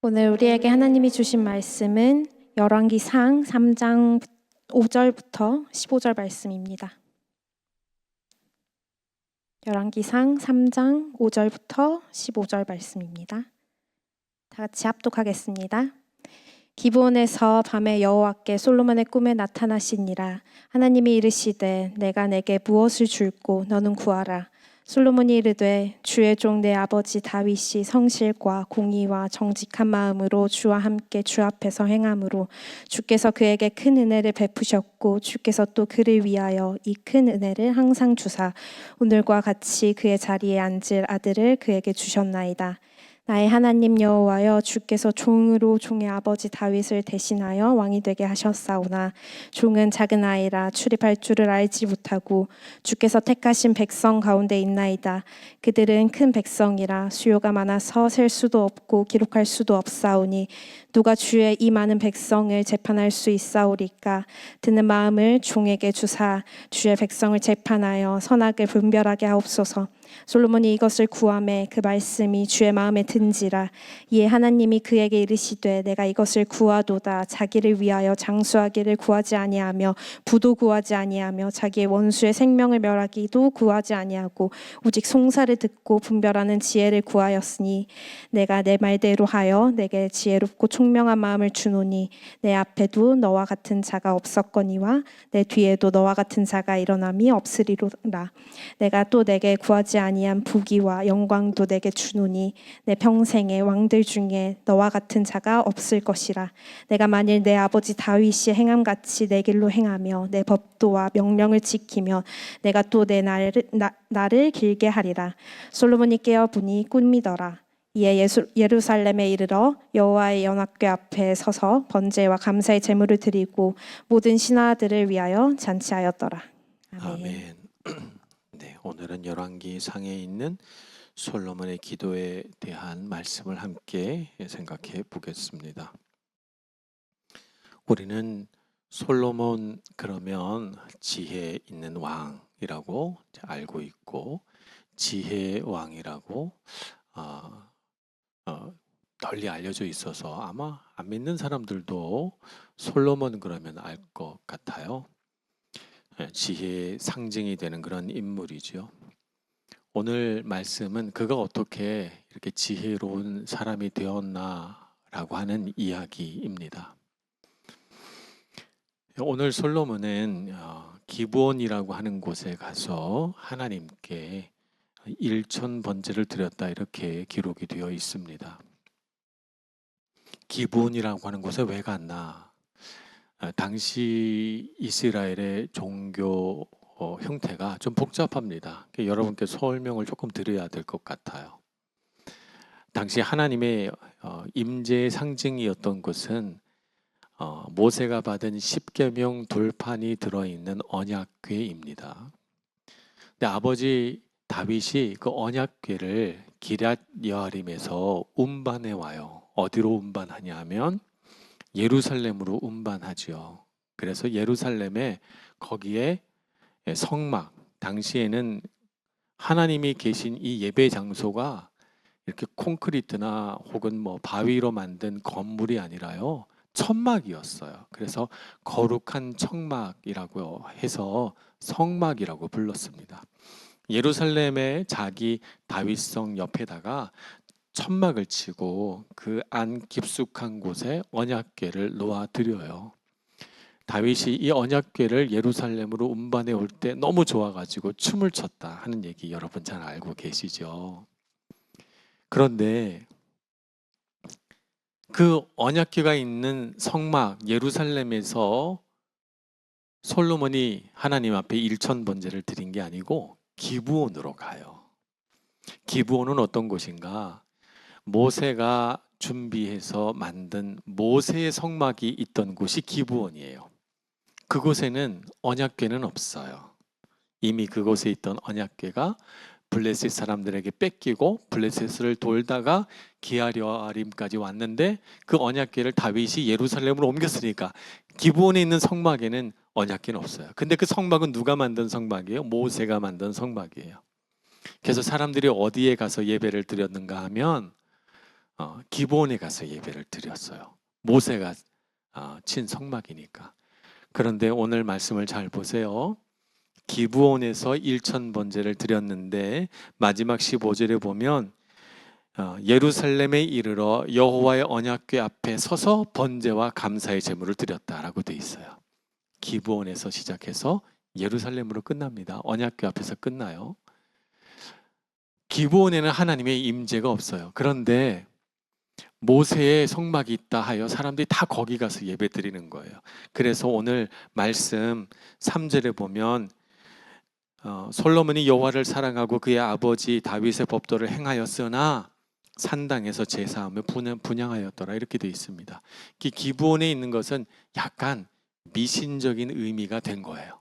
오늘 우리에게 하나님이 주신 말씀은 열왕기상 3장 5절부터 15절 말씀입니다. 열왕기상 3장 5절부터 15절 말씀입니다. 다 같이 합독하겠습니다. 기브온에서 밤에 여호와께 솔로몬의 꿈에 나타나시니라. 하나님이 이르시되 내가 내게 무엇을 줄고 너는 구하라. 솔로몬이 이르되 주의 종 내 아버지 다윗이 성실과 공의와 정직한 마음으로 주와 함께 주 앞에서 행함으로 주께서 그에게 큰 은혜를 베푸셨고 주께서 또 그를 위하여 이 큰 은혜를 항상 주사 오늘과 같이 그의 자리에 앉을 아들을 그에게 주셨나이다. 나의 하나님 여호와여, 주께서 종으로 종의 아버지 다윗을 대신하여 왕이 되게 하셨사오나 종은 작은 아이라 출입할 줄을 알지 못하고 주께서 택하신 백성 가운데 있나이다. 그들은 큰 백성이라 수요가 많아서 셀 수도 없고 기록할 수도 없사오니 누가 주의 이 많은 백성을 재판할 수 있사오리까? 듣는 마음을 종에게 주사 주의 백성을 재판하여 선악을 분별하게 하옵소서. 솔로몬이 이것을 구하매 그 말씀이 주의 마음에 든지라. 이에 하나님이 그에게 이르시되 내가 이것을 구하도다. 자기를 위하여 장수하기를 구하지 아니하며 부도 구하지 아니하며 자기의 원수의 생명을 멸하기도 구하지 아니하고 오직 송사를 듣고 분별하는 지혜를 구하였으니 내가 내 말대로 하여 내게 지혜롭고 총명한 마음을 주노니 내 앞에도 너와 같은 자가 없었거니와 내 뒤에도 너와 같은 자가 일어남이 없으리로라. 내가 또 내게 구하지 아니한 부귀와 영광도 내게 주노니 내 평생에 왕들 중에 너와 같은 자가 없을 것이라. 내가 만일 내 아버지 다윗이 행함같이 내 길로 행하며 내 법도와 명령을 지키며 내가 또 내 나를 길게 하리라. 솔로몬이 깨어보니 꿈이더라. 이에 예루살렘에 이르러 여호와의 연합궤 앞에 서서 번제와 감사의 제물을 드리고 모든 신하들을 위하여 잔치하였더라. 아멘. 네, 오늘은 열왕기상에 있는 솔로몬의 기도에 대한 말씀을 함께 생각해 보겠습니다. 우리는 솔로몬 그러면 지혜 있는 왕이라고 알고 있고 지혜 왕이라고 널리 알려져 있어서 아마 안 믿는 사람들도 솔로몬 그러면 알 것 같아요. 지혜의 상징이 되는 그런 인물이죠. 오늘 말씀은 그가 어떻게 이렇게 지혜로운 사람이 되었나라고 하는 이야기입니다. 오늘 솔로몬은 기브온이라고 하는 곳에 가서 하나님께 일천 번제를 드렸다 이렇게 기록이 되어 있습니다. 기브온이라고 하는 곳에 왜 갔나? 당시 이스라엘의 종교 형태가 좀 복잡합니다. 여러분께 설명을 조금 드려야 될 것 같아요. 당시 하나님의 임재의 상징이었던 것은 모세가 받은 십계명 돌판이 들어있는 언약궤입니다. 근데 아버지 다윗이 그 언약궤를 기럇 여아림에서 운반해 와요. 어디로 운반하냐 하면 예루살렘으로 운반하죠. 그래서 예루살렘에 거기에 성막, 당시에는 하나님이 계신 이 예배 장소가 이렇게 콘크리트나 혹은 뭐 바위로 만든 건물이 아니라요, 천막이었어요. 그래서 거룩한 청막이라고 해서 성막이라고 불렀습니다. 예루살렘의 자기 다윗성 옆에다가 천막을 치고 그 안 깊숙한 곳에 언약궤를 놓아드려요. 다윗이 이 언약궤를 예루살렘으로 운반해 올 때 너무 좋아가지고 춤을 췄다 하는 얘기 여러분 잘 알고 계시죠? 그런데 그 언약궤가 있는 성막 예루살렘에서 솔로몬이 하나님 앞에 일천 번제를 드린 게 아니고 기브온으로 가요. 기브온은 어떤 곳인가? 모세가 준비해서 만든 모세의 성막이 있던 곳이 기브온이에요. 그곳에는 언약궤는 없어요. 이미 그곳에 있던 언약궤가 블레셋 사람들에게 뺏기고 블레셋을 돌다가 기럇여아림까지 왔는데 그 언약궤를 다윗이 예루살렘으로 옮겼으니까 기브온에 있는 성막에는 언약궤는 없어요. 근데 그 성막은 누가 만든 성막이에요? 모세가 만든 성막이에요. 그래서 사람들이 어디에 가서 예배를 드렸는가 하면 기브온에 가서 예배를 드렸어요. 모세가 친 성막이니까. 그런데 오늘 말씀을 잘 보세요. 기브온에서 1,000번제를 드렸는데 마지막 15절에 보면 예루살렘에 이르러 여호와의 언약궤 앞에 서서 번제와 감사의 제물을 드렸다라고 돼 있어요. 기브온에서 시작해서 예루살렘으로 끝납니다. 언약궤 앞에서 끝나요. 기브온에는 하나님의 임재가 없어요. 그런데 모세의 성막이 있다 하여 사람들이 다 거기 가서 예배 드리는 거예요. 그래서 오늘 말씀 3절에 보면 솔로몬이 여호와를 사랑하고 그의 아버지 다윗의 법도를 행하였으나 산당에서 제사함을 분향하였더라 이렇게 되어 있습니다. 기브온에 있는 것은 약간 미신적인 의미가 된 거예요.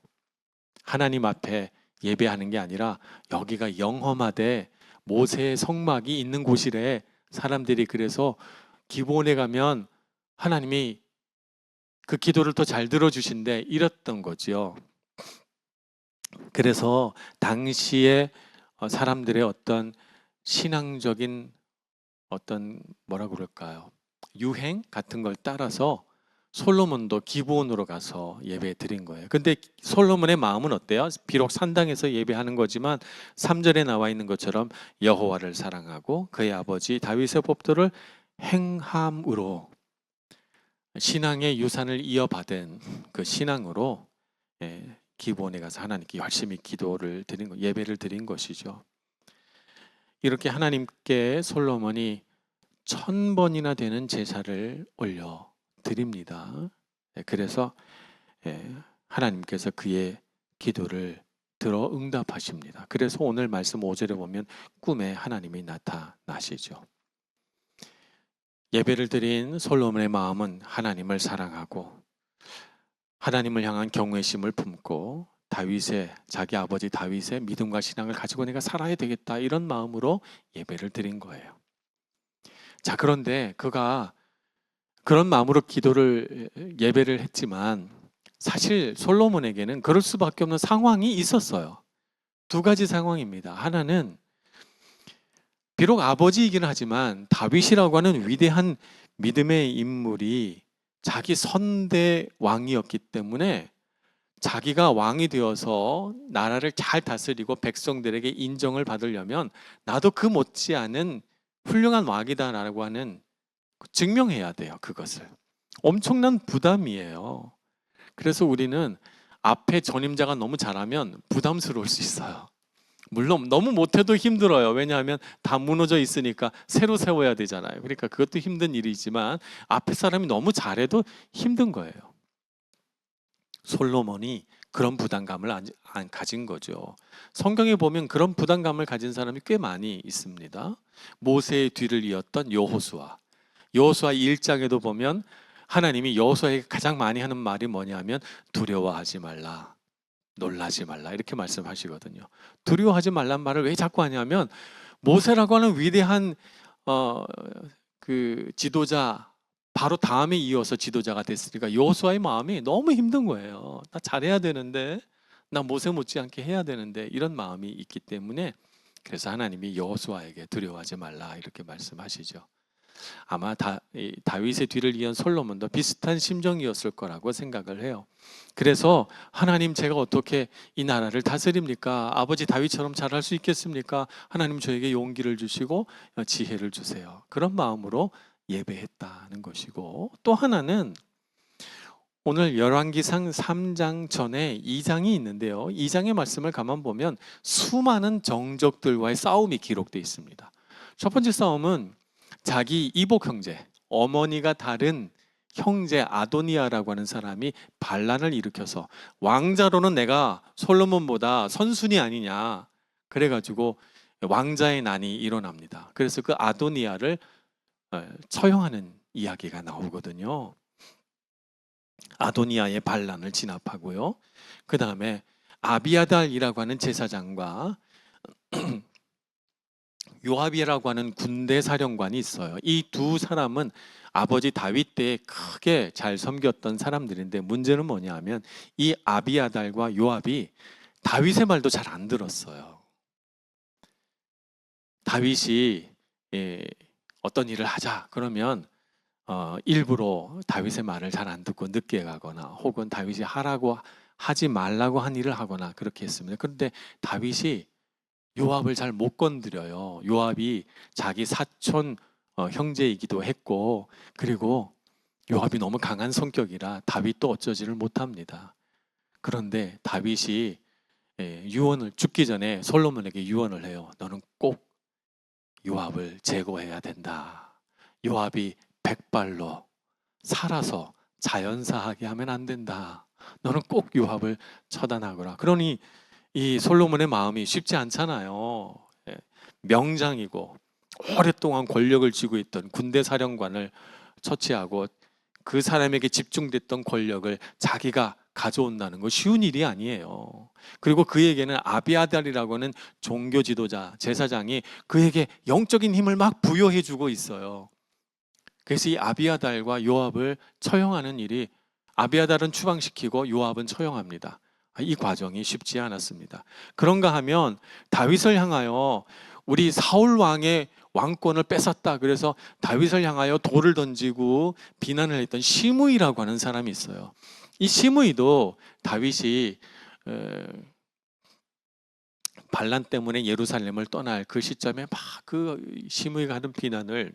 하나님 앞에 예배하는 게 아니라 여기가 영험하되 모세의 성막이 있는 곳이래. 사람들이 그래서 기브온에 가면 하나님이 그 기도를 더 잘 들어주신대 이랬던 거죠. 그래서 당시에 사람들의 어떤 신앙적인 어떤 뭐라고 그럴까요? 유행 같은 걸 따라서 솔로몬도 기브온으로 가서 예배 드린 거예요. 근데 솔로몬의 마음은 어때요? 비록 산당에서 예배하는 거지만 3절에 나와 있는 것처럼 여호와를 사랑하고 그의 아버지 다윗의 법도를 행함으로 신앙의 유산을 이어받은 그 신앙으로 기브온에 가서 하나님께 열심히 기도를 드린 거, 예배를 드린 것이죠. 이렇게 하나님께 솔로몬이 1000번이나 되는 제사를 올려 드립니다. 그래서 하나님께서 그의 기도를 들어 응답하십니다. 그래서 오늘 말씀 5절에 보면 꿈에 하나님이 나타나시죠. 예배를 드린 솔로몬의 마음은 하나님을 사랑하고 하나님을 향한 경외심을 품고 자기 아버지 다윗의 믿음과 신앙을 가지고 내가 살아야 되겠다 이런 마음으로 예배를 드린 거예요. 자, 그런데 그가 그런 마음으로 예배를 했지만 사실 솔로몬에게는 그럴 수밖에 없는 상황이 있었어요. 두 가지 상황입니다. 하나는 비록 아버지이긴 하지만 다윗이라고 하는 위대한 믿음의 인물이 자기 선대 왕이었기 때문에 자기가 왕이 되어서 나라를 잘 다스리고 백성들에게 인정을 받으려면 나도 그 못지않은 훌륭한 왕이다라고 하는 증명해야 돼요. 그것을 엄청난 부담이에요. 그래서 우리는 앞에 전임자가 너무 잘하면 부담스러울 수 있어요. 물론 너무 못해도 힘들어요. 왜냐하면 다 무너져 있으니까 새로 세워야 되잖아요. 그러니까 그것도 힘든 일이지만 앞에 사람이 너무 잘해도 힘든 거예요. 솔로몬이 그런 부담감을 안 가진 거죠. 성경에 보면 그런 부담감을 가진 사람이 꽤 많이 있습니다. 모세의 뒤를 이었던 여호수아 1장에도 보면 하나님이 여호수아에게 가장 많이 하는 말이 뭐냐면 두려워하지 말라, 놀라지 말라 이렇게 말씀하시거든요. 두려워하지 말란 말을 왜 자꾸 하냐면 모세라고 하는 위대한 그 지도자 바로 다음에 이어서 지도자가 됐으니까 여호수아의 마음이 너무 힘든 거예요. 나 잘해야 되는데, 나 모세 못지않게 해야 되는데 이런 마음이 있기 때문에 그래서 하나님이 여호수아에게 두려워하지 말라 이렇게 말씀하시죠. 아마 다윗의 뒤를 이은 솔로몬도 비슷한 심정이었을 거라고 생각을 해요. 그래서 하나님 제가 어떻게 이 나라를 다스립니까? 아버지 다윗처럼 잘할 수 있겠습니까? 하나님 저에게 용기를 주시고 지혜를 주세요. 그런 마음으로 예배했다는 것이고, 또 하나는 오늘 열왕기상 3장 전에 2장이 있는데요. 2장의 말씀을 가만 보면 수많은 정적들과의 싸움이 기록되어 있습니다. 첫 번째 싸움은 자기 이복 형제, 어머니가 다른 형제 아도니아라고 하는 사람이 반란을 일으켜서 왕자로는 내가 솔로몬보다 선순위 아니냐 그래가지고 왕자의 난이 일어납니다. 그래서 그 아도니아를 처형하는 이야기가 나오거든요. 아도니아의 반란을 진압하고요. 그 다음에 아비아달이라고 하는 제사장과 요압이라고 하는 군대 사령관이 있어요. 이 두 사람은 아버지 다윗 때에 크게 잘 섬겼던 사람들인데 문제는 뭐냐면 이 아비아달과 요압이 다윗의 말도 잘 안 들었어요. 다윗이 어떤 일을 하자 그러면 일부러 다윗의 말을 잘 안 듣고 늦게 가거나 혹은 다윗이 하라고 하지 말라고 한 일을 하거나 그렇게 했습니다. 그런데 다윗이 요압을 잘 못 건드려요. 요압이 자기 사촌 형제이기도 했고, 그리고 요압이 너무 강한 성격이라 다윗도 어쩌지를 못합니다. 그런데 다윗이 유언을 죽기 전에 솔로몬에게 유언을 해요. 너는 꼭 요압을 제거해야 된다. 요압이 백발로 살아서 자연사하게 하면 안 된다. 너는 꼭 요압을 처단하거라. 그러니 이 솔로몬의 마음이 쉽지 않잖아요. 예, 명장이고 오랫동안 권력을 쥐고 있던 군대 사령관을 처치하고 그 사람에게 집중됐던 권력을 자기가 가져온다는 거 쉬운 일이 아니에요. 그리고 그에게는 아비아달이라고 하는 종교 지도자, 제사장이 그에게 영적인 힘을 막 부여해 주고 있어요. 그래서 이 아비아달과 요압을 처형하는 일이, 아비아달은 추방시키고 요압은 처형합니다. 이 과정이 쉽지 않았습니다. 그런가 하면 다윗을 향하여 우리 사울 왕의 왕권을 뺏었다, 그래서 다윗을 향하여 돌을 던지고 비난을 했던 시므이라고 하는 사람이 있어요. 이 시므이도 다윗이 반란 때문에 예루살렘을 떠날 그 시점에 막 그 시므이가 하는 비난을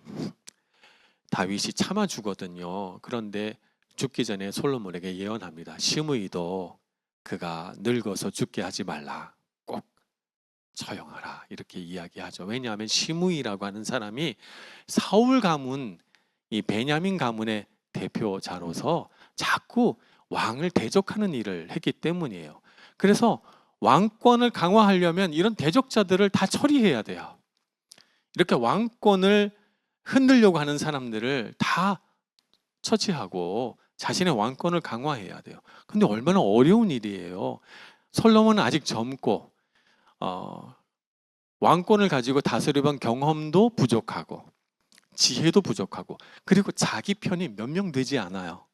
다윗이 참아주거든요. 그런데 죽기 전에 솔로몬에게 예언합니다. 시므이도 그가 늙어서 죽게 하지 말라, 꼭 처형하라, 이렇게 이야기하죠. 왜냐하면 시므이라고 하는 사람이 사울 가문, 이 베냐민 가문의 대표자로서 자꾸 왕을 대적하는 일을 했기 때문이에요. 그래서 왕권을 강화하려면 이런 대적자들을 다 처리해야 돼요. 이렇게 왕권을 흔들려고 하는 사람들을 다 처치하고 자신의 왕권을 강화해야 돼요. 근데 얼마나 어려운 일이에요. 솔로몬은 아직 젊고 왕권을 가지고 다스려본 경험도 부족하고 지혜도 부족하고, 그리고 자기 편이 몇 명 되지 않아요.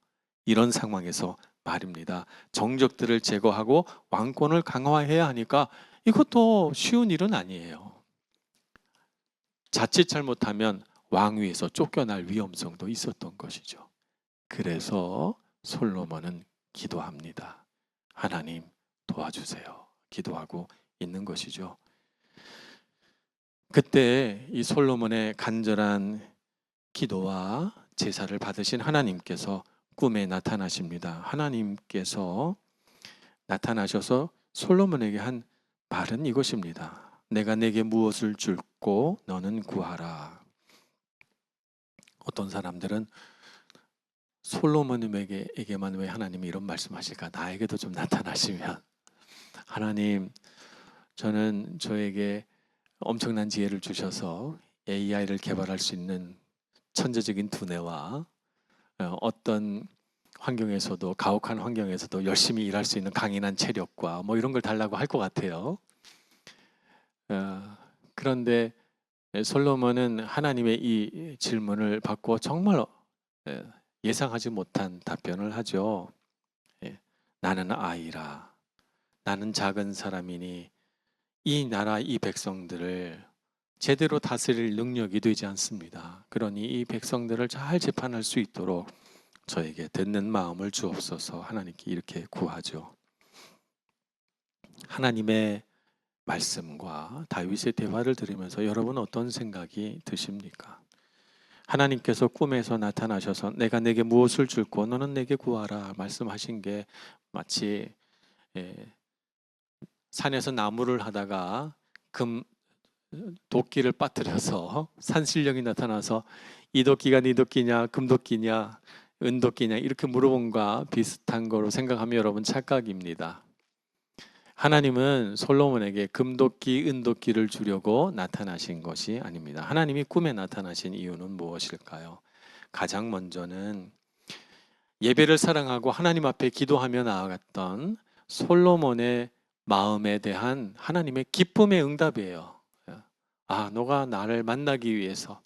이런 상황에서 말입니다. 정적들을 제거하고 왕권을 강화해야 하니까 이것도 쉬운 일은 아니에요. 자칫 잘못하면 왕위에서 쫓겨날 위험성도 있었던 것이죠. 그래서 솔로몬은 기도합니다. 하나님 도와주세요. 기도하고 있는 것이죠. 그때 이 솔로몬의 간절한 기도와 제사를 받으신 하나님께서 꿈에 나타나십니다. 하나님께서 나타나셔서 솔로몬에게 한 말은 이것입니다. 내가 내게 무엇을 줄고 너는 구하라. 어떤 사람들은 솔로몬에게만 왜 하나님이 이런 말씀하실까? 나에게도 좀 나타나시면. 하나님, 저는 저에게 엄청난 지혜를 주셔서 AI를 개발할 수 있는 천재적인 두뇌와 어떤 환경에서도, 가혹한 환경에서도 열심히 일할 수 있는 강인한 체력과 뭐 이런 걸 달라고 할 것 같아요. 그런데 솔로몬은 하나님의 이 질문을 받고 정말 예상하지 못한 답변을 하죠. 나는 아이라, 나는 작은 사람이니 이 나라 이 백성들을 제대로 다스릴 능력이 되지 않습니다. 그러니 이 백성들을 잘 재판할 수 있도록 저에게 듣는 마음을 주옵소서. 하나님께 이렇게 구하죠. 하나님의 말씀과 다윗의 대화를 들으면서 여러분 어떤 생각이 드십니까? 하나님께서 꿈에서 나타나셔서 내가 내게 무엇을 줄고 너는 내게 구하라 말씀하신 게 마치 산에서 나무를 하다가 도끼를 빠뜨려서 산신령이 나타나서 이 도끼가 네 도끼냐 금도끼냐 은도끼냐 이렇게 물어본 것과 비슷한 거로 생각하면 여러분 착각입니다. 하나님은 솔로몬에게 금도끼 은도끼를 주려고 나타나신 것이 아닙니다. 하나님이 꿈에 나타나신 이유는 무엇일까요? 가장 먼저는 예배를 사랑하고 하나님 앞에 기도하며 나아갔던 솔로몬의 마음에 대한 하나님의 기쁨의 응답이에요. 너가 나를 만나기 위해서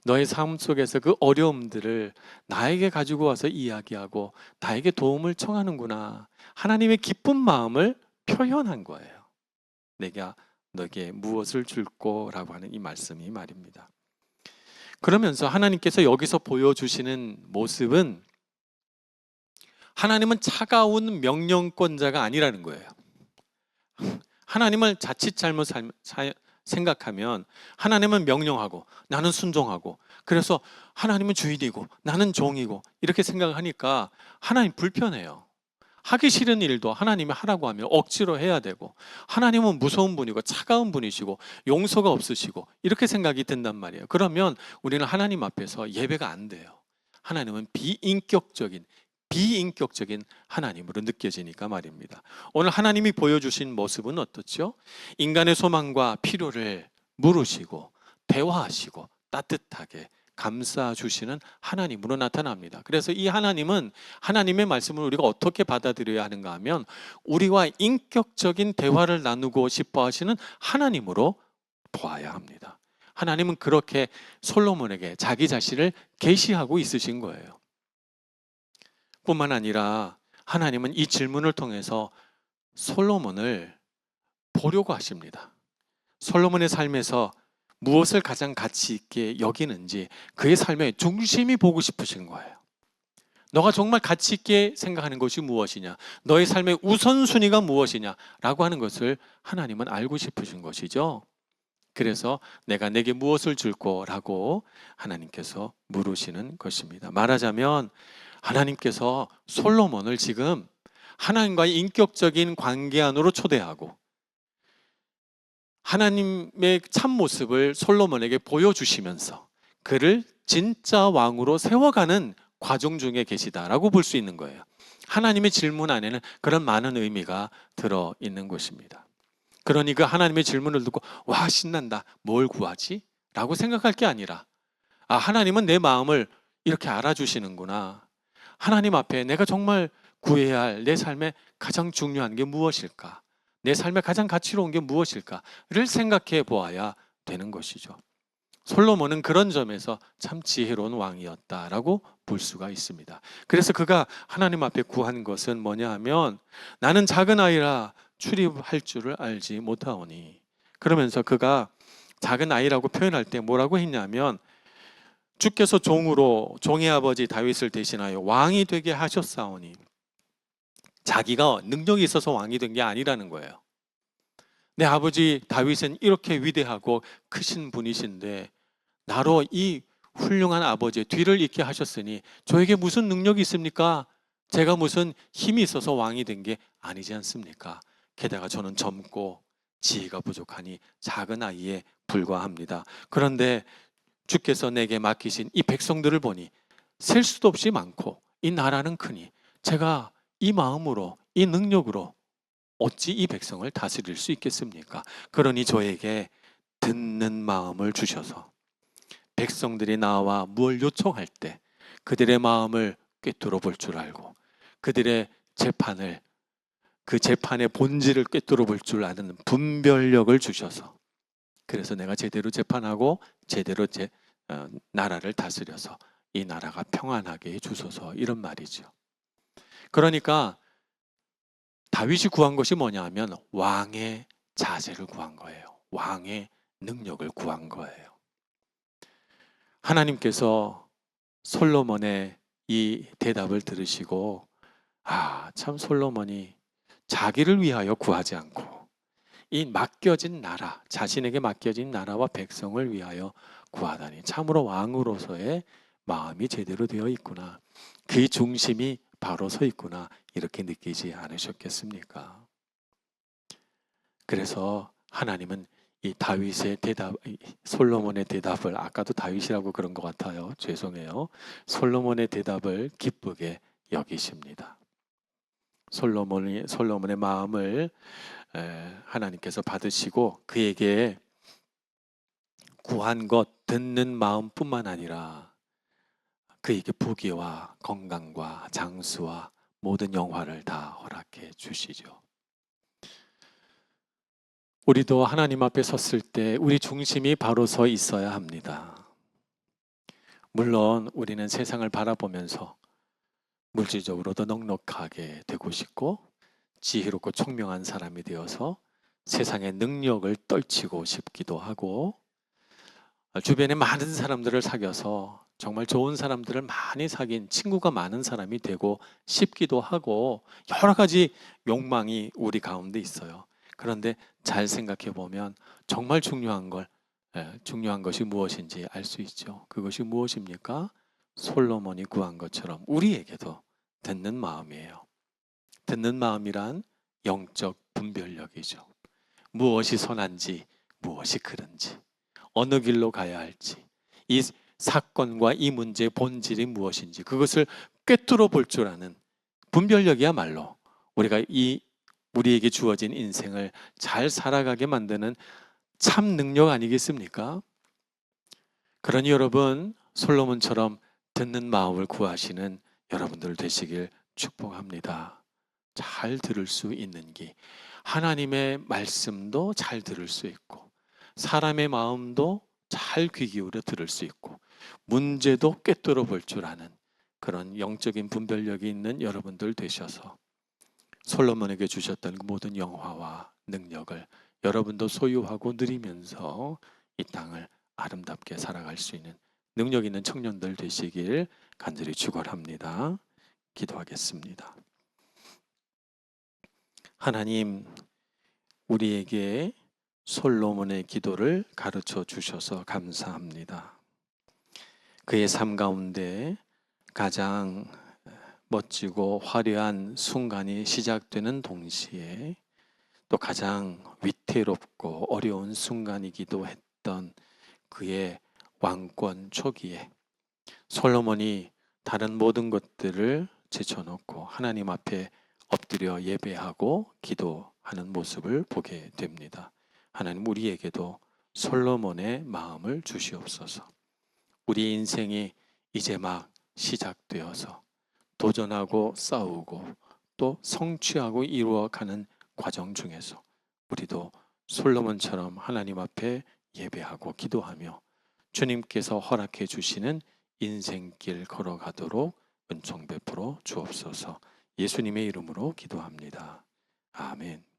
너의 삶 속에서 그 어려움들을 나에게 가지고 와서 이야기하고 나에게 도움을 청하는구나. 하나님의 기쁜 마음을 표현한 거예요. 내가 너에게 무엇을 줄꼬라고 하는 이 말씀이 말입니다. 그러면서 하나님께서 여기서 보여주시는 모습은 하나님은 차가운 명령권자가 아니라는 거예요. 하나님을 자칫 잘못 생각하면 하나님은 명령하고 나는 순종하고, 그래서 하나님은 주인이고 나는 종이고 이렇게 생각하니까 하나님 불편해요. 하기 싫은 일도 하나님이 하라고 하면 억지로 해야 되고, 하나님은 무서운 분이고 차가운 분이시고 용서가 없으시고 이렇게 생각이 든단 말이에요. 그러면 우리는 하나님 앞에서 예배가 안 돼요. 하나님은 비인격적인 하나님으로 느껴지니까 말입니다. 오늘 하나님이 보여주신 모습은 어떻죠? 인간의 소망과 필요를 물으시고 대화하시고 따뜻하게 감싸 주시는 하나님으로 나타납니다. 그래서 이 하나님은, 하나님의 말씀을 우리가 어떻게 받아들여야 하는가 하면 우리와 인격적인 대화를 나누고 싶어 하시는 하나님으로 보아야 합니다. 하나님은 그렇게 솔로몬에게 자기 자신을 계시하고 있으신 거예요. 뿐만 아니라 하나님은 이 질문을 통해서 솔로몬을 보려고 하십니다. 솔로몬의 삶에서 무엇을 가장 가치 있게 여기는지 그의 삶의 중심이 보고 싶으신 거예요. 너가 정말 가치 있게 생각하는 것이 무엇이냐, 너의 삶의 우선순위가 무엇이냐라고 하는 것을 하나님은 알고 싶으신 것이죠. 그래서 내가 내게 무엇을 줄 거라고 하나님께서 물으시는 것입니다. 말하자면 하나님께서 솔로몬을 지금 하나님과의 인격적인 관계 안으로 초대하고 하나님의 참모습을 솔로몬에게 보여주시면서 그를 진짜 왕으로 세워가는 과정 중에 계시다라고 볼 수 있는 거예요. 하나님의 질문 안에는 그런 많은 의미가 들어있는 것입니다. 그러니 그 하나님의 질문을 듣고 와 신난다, 뭘 구하지? 라고 생각할 게 아니라, 아, 하나님은 내 마음을 이렇게 알아주시는구나. 하나님 앞에 내가 정말 구해야 할 내 삶에 가장 중요한 게 무엇일까? 내 삶에 가장 가치로운 게 무엇일까를 생각해 보아야 되는 것이죠. 솔로몬은 그런 점에서 참 지혜로운 왕이었다라고 볼 수가 있습니다. 그래서 그가 하나님 앞에 구한 것은 뭐냐 하면 나는 작은 아이라 출입할 줄을 알지 못하오니, 그러면서 그가 작은 아이라고 표현할 때 뭐라고 했냐면 주께서 종의 아버지 다윗을 대신하여 왕이 되게 하셨사오니, 자기가 능력이 있어서 왕이 된 게 아니라는 거예요. 내 아버지 다윗은 이렇게 위대하고 크신 분이신데 나로 이 훌륭한 아버지의 뒤를 잇게 하셨으니 저에게 무슨 능력이 있습니까? 제가 무슨 힘이 있어서 왕이 된 게 아니지 않습니까? 게다가 저는 젊고 지혜가 부족하니 작은 아이에 불과합니다. 그런데 주께서 내게 맡기신 이 백성들을 보니 셀 수도 없이 많고 이 나라는 크니 제가 이 마음으로, 이 능력으로 어찌 이 백성을 다스릴 수 있겠습니까? 그러니 저에게 듣는 마음을 주셔서 백성들이 나와 무엇을 요청할 때 그들의 마음을 꿰뚫어 볼 줄 알고 그들의 재판을, 그 재판의 본질을 꿰뚫어 볼 줄 아는 분별력을 주셔서 그래서 내가 제대로 재판하고 제대로 나라를 다스려서 이 나라가 평안하게 해주소서, 이런 말이죠. 그러니까 다윗이 구한 것이 뭐냐 하면 왕의 자세를 구한 거예요. 왕의 능력을 구한 거예요. 하나님께서 솔로몬의 이 대답을 들으시고 참 솔로몬이 자기를 위하여 구하지 않고 이 맡겨진 나라, 자신에게 맡겨진 나라와 백성을 위하여 구하다니 참으로 왕으로서의 마음이 제대로 되어 있구나, 그의 중심이 바로 서 있구나, 이렇게 느끼지 않으셨겠습니까? 그래서 하나님은 이 다윗의 대답, 솔로몬의 대답을, 아까도 다윗이라고 그런 것 같아요. 죄송해요. 솔로몬의 대답을 기쁘게 여기십니다. 솔로몬의 마음을 하나님께서 받으시고 그에게 구한 것, 듣는 마음뿐만 아니라 그에게 부귀와 건강과 장수와 모든 영화를 다 허락해 주시죠. 우리도 하나님 앞에 섰을 때 우리 중심이 바로 서 있어야 합니다. 물론 우리는 세상을 바라보면서 물질적으로도 넉넉하게 되고 싶고 지혜롭고 총명한 사람이 되어서 세상의 능력을 떨치고 싶기도 하고 주변에 많은 사람들을 사귀어서 정말 좋은 사람들을 많이 사귄 친구가 많은 사람이 되고 싶기도 하고 여러 가지 욕망이 우리 가운데 있어요. 그런데 잘 생각해 보면 정말 중요한 것이 무엇인지 알 수 있죠. 그것이 무엇입니까? 솔로몬이 구한 것처럼 우리에게도 듣는 마음이에요. 듣는 마음이란 영적 분별력이죠. 무엇이 선한지, 무엇이 그른지, 어느 길로 가야 할지, 이 사건과 이 문제의 본질이 무엇인지 그것을 꿰뚫어 볼 줄 아는 분별력이야말로 우리에게 주어진 인생을 잘 살아가게 만드는 참 능력 아니겠습니까? 그러니 여러분, 솔로몬처럼 듣는 마음을 구하시는 여러분들 되시길 축복합니다. 잘 들을 수 있는 기, 하나님의 말씀도 잘 들을 수 있고 사람의 마음도 잘 귀 기울여 들을 수 있고 문제도 꿰뚫어 볼 줄 아는 그런 영적인 분별력이 있는 여러분들 되셔서 솔로몬에게 주셨던 그 모든 영화와 능력을 여러분도 소유하고 누리면서 이 땅을 아름답게 살아갈 수 있는 능력 있는 청년들 되시길 간절히 축원합니다. 기도하겠습니다. 하나님, 우리에게 솔로몬의 기도를 가르쳐 주셔서 감사합니다. 그의 삶 가운데 가장 멋지고 화려한 순간이 시작되는 동시에 또 가장 위태롭고 어려운 순간이기도 했던 그의 왕권 초기에 솔로몬이 다른 모든 것들을 제쳐놓고 하나님 앞에 엎드려 예배하고 기도하는 모습을 보게 됩니다. 하나님, 우리에게도 솔로몬의 마음을 주시옵소서. 우리 인생이 이제 막 시작되어서 도전하고 싸우고 또 성취하고 이루어가는 과정 중에서 우리도 솔로몬처럼 하나님 앞에 예배하고 기도하며 주님께서 허락해 주시는 인생길 걸어가도록 은총 베풀어 주옵소서. 예수님의 이름으로 기도합니다. 아멘.